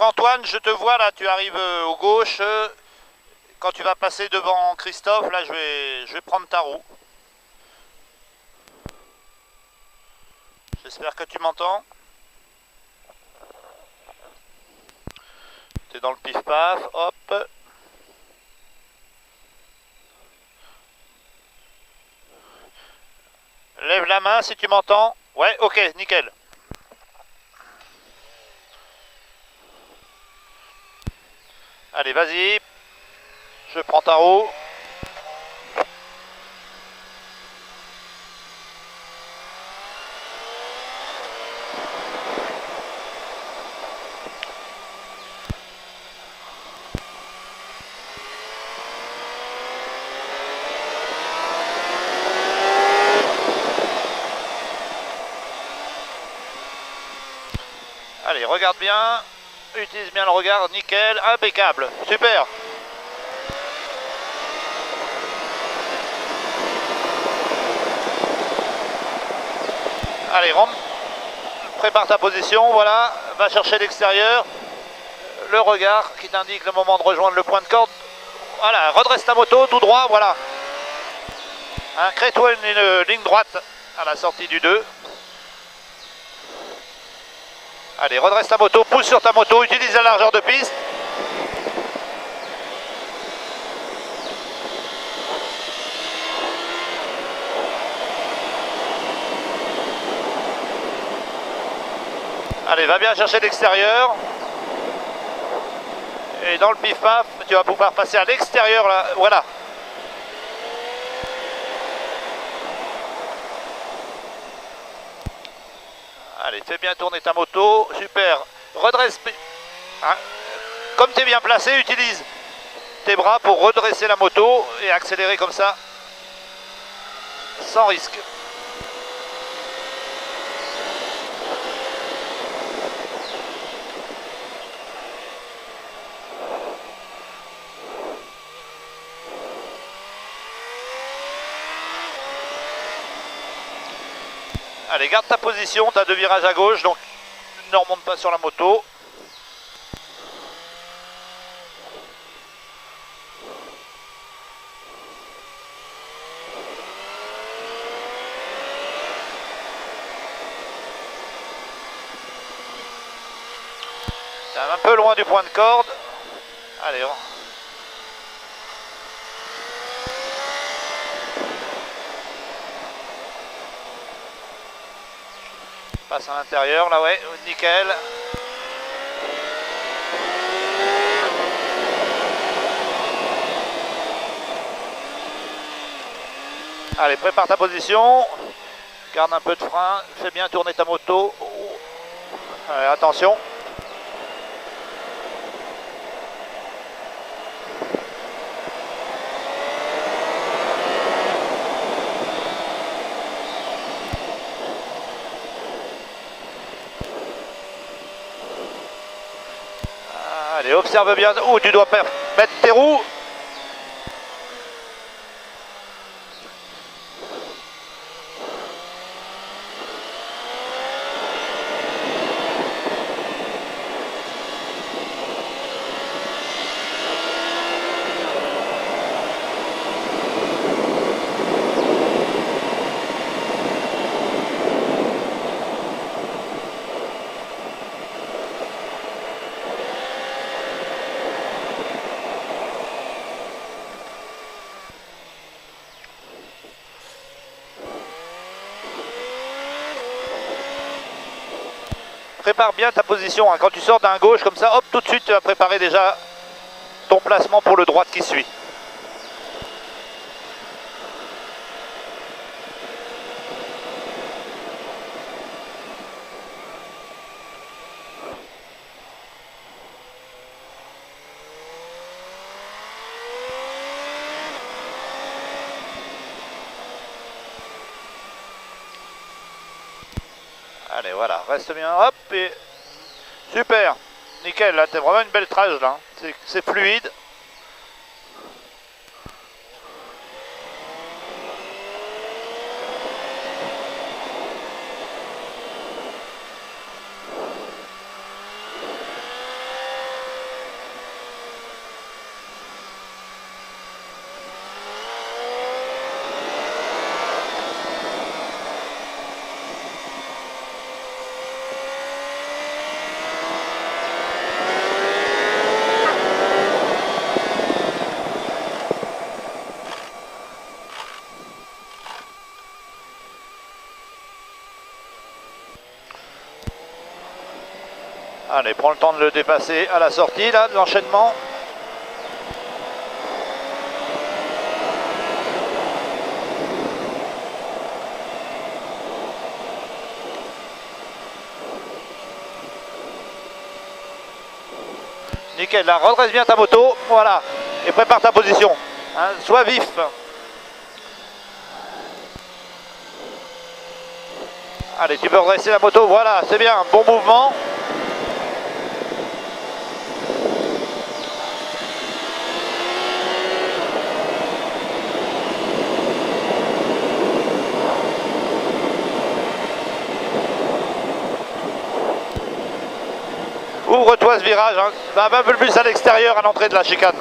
Antoine, je te vois là, tu arrives au gauche. Quand tu vas passer devant Christophe, là je vais prendre ta roue. J'espère que tu m'entends. T'es dans le pif-paf, hop. Lève la main si tu m'entends. Ouais, ok, nickel. Allez, vas-y. Je prends ta roue. Allez, regarde bien. Utilise bien le regard, nickel, impeccable, super. Allez, rentre, prépare ta position, voilà, va chercher l'extérieur, le regard qui t'indique le moment de rejoindre le point de corde. Voilà, redresse ta moto tout droit, voilà. Hein, crée-toi une ligne droite à la sortie du 2. Allez, redresse ta moto, pousse sur ta moto, utilise la largeur de piste. Allez, va bien chercher l'extérieur. Et dans le pif-paf, tu vas pouvoir passer à l'extérieur là, voilà. Allez, fais bien tourner ta moto, super. Redresse, hein, comme tu es bien placé, utilise tes bras pour redresser la moto et accélérer comme ça, sans risque. Allez, garde ta position, tu as 2 virages à gauche, donc ne remonte pas sur la moto. C'est un peu loin du point de corde. Allez, on... passe à l'intérieur, là, ouais, nickel. Allez, prépare ta position. Garde un peu de frein. Fais bien tourner ta moto. Allez, attention. Allez, observe bien où tu dois mettre tes roues. Prépare bien ta position, hein. Quand tu sors d'un gauche comme ça, hop, tout de suite tu vas préparer déjà ton placement pour le droite qui suit. Allez, voilà, reste bien, hop, et super, nickel, là, t'as vraiment une belle trage, là, c'est fluide. Allez, prends le temps de le dépasser à la sortie là, de l'enchaînement. Nickel, là, redresse bien ta moto, voilà, et prépare ta position, hein, sois vif. Allez, tu peux redresser la moto, voilà, c'est bien, bon mouvement. Ouvre-toi ce virage, hein. Va un peu plus à l'extérieur à l'entrée de la chicane.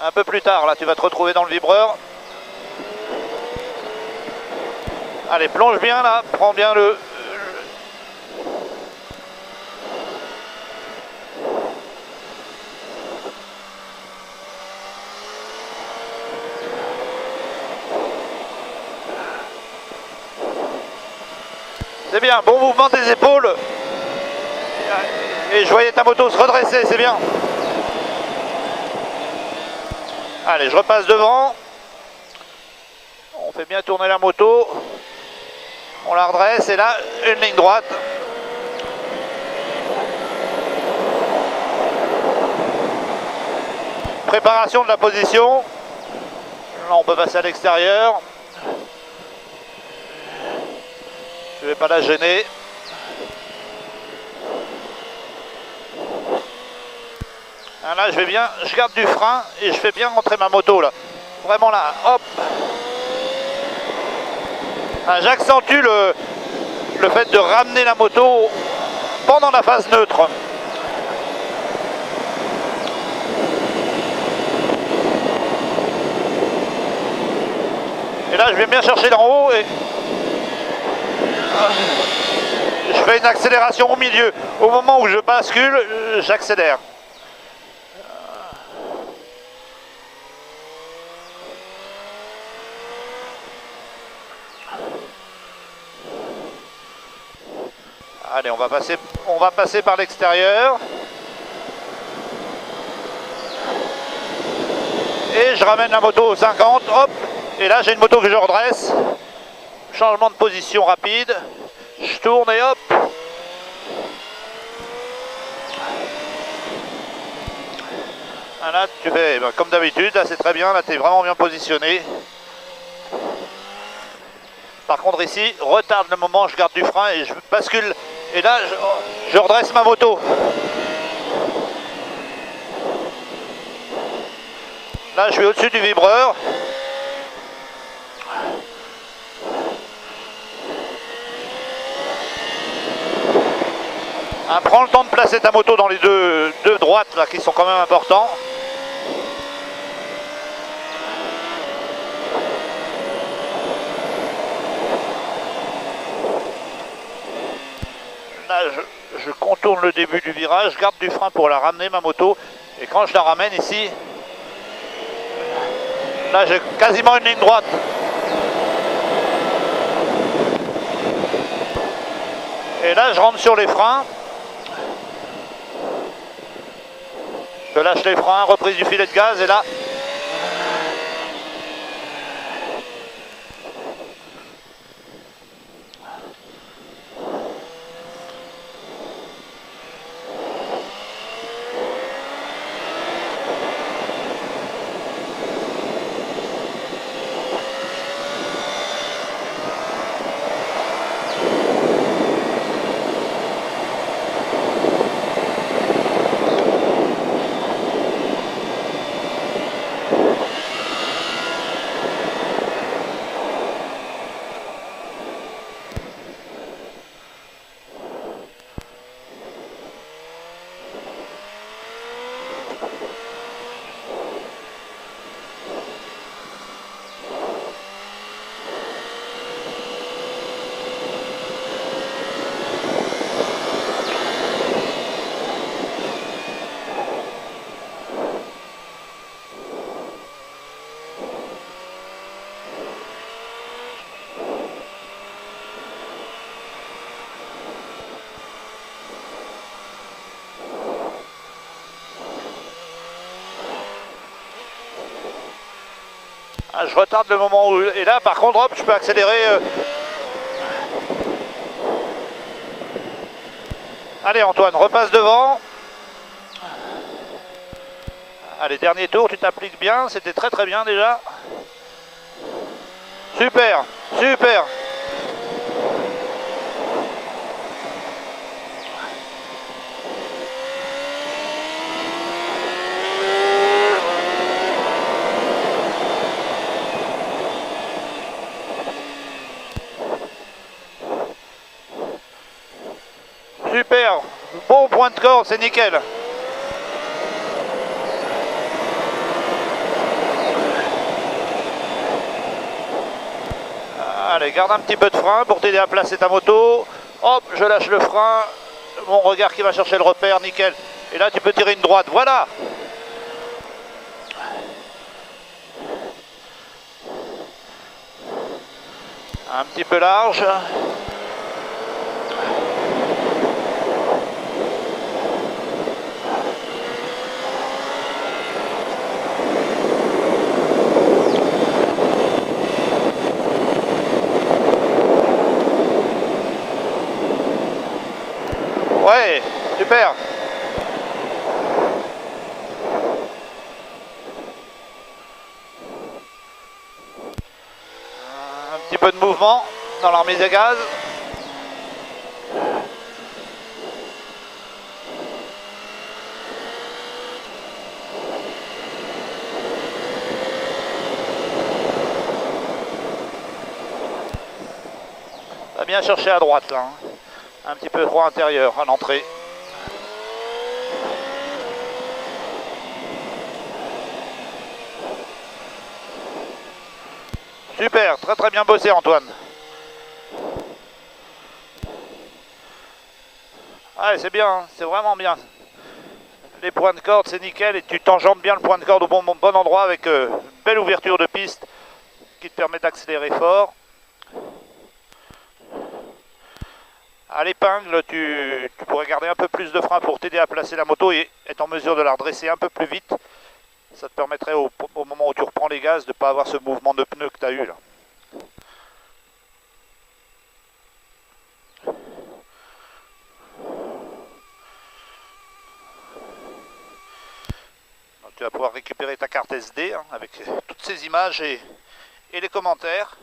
Un peu plus tard, là, tu vas te retrouver dans le vibreur. Allez, plonge bien là, prends bien le... C'est bien, bon mouvement des épaules. Et je voyais ta moto se redresser, c'est bien. Allez, je repasse devant. On fait bien tourner la moto. On la redresse et là, une ligne droite. Préparation de la position. Là, on peut passer à l'extérieur. Je ne vais pas la gêner. Ah, là, je garde du frein et je fais bien rentrer ma moto là. Vraiment là, hop. Ah, j'accentue le fait de ramener la moto pendant la phase neutre. Et là, je viens bien chercher d'en haut et je fais une accélération au milieu. Au moment où je bascule, j'accélère. Allez, on va passer par l'extérieur. Et je ramène la moto au 50, hop. Et là, j'ai une moto que je redresse. Changement de position rapide. Je tourne et hop. Là, tu fais comme d'habitude. Là, c'est très bien. Là, tu es vraiment bien positionné. Par contre, ici, retarde le moment. Je garde du frein et je bascule. Et là, je redresse ma moto. Là, je suis au-dessus du vibreur. Prends le temps de placer ta moto dans les deux droites là, qui sont quand même importants. Là, je contourne le début du virage, je garde du frein pour la ramener ma moto. Et quand je la ramène ici, là j'ai quasiment une ligne droite. Et là je rentre sur les freins. Je lâche les freins, reprise du filet de gaz et là... Ah, je retarde le moment où... Et là par contre hop, je peux accélérer. Allez Antoine, repasse devant. Allez, dernier tour, tu t'appliques bien, c'était très très bien déjà. Super, super. Super, bon point de corde, c'est nickel. Allez, garde un petit peu de frein pour t'aider à placer ta moto. Hop, je lâche le frein. Mon regard qui va chercher le repère, nickel. Et là, tu peux tirer une droite, voilà. Un petit peu large. Ouais, super. Un petit peu de mouvement dans la remise à gaz. On va bien chercher à droite là. Un petit peu froid intérieur à l'entrée. Super, très très bien bossé Antoine. Ouais, c'est bien, c'est vraiment bien. Les points de corde, c'est nickel et tu t'enjambes bien le point de corde au bon endroit avec une belle ouverture de piste qui te permet d'accélérer fort. À l'épingle, tu pourrais garder un peu plus de frein pour t'aider à placer la moto et être en mesure de la redresser un peu plus vite. Ça te permettrait au moment où tu reprends les gaz de ne pas avoir ce mouvement de pneu que tu as eu là. Donc, tu vas pouvoir récupérer ta carte SD hein, avec toutes ces images et les commentaires.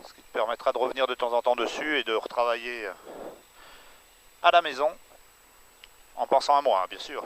Ce qui te permettra de revenir de temps en temps dessus et de retravailler à la maison. En pensant à moi, hein, bien sûr.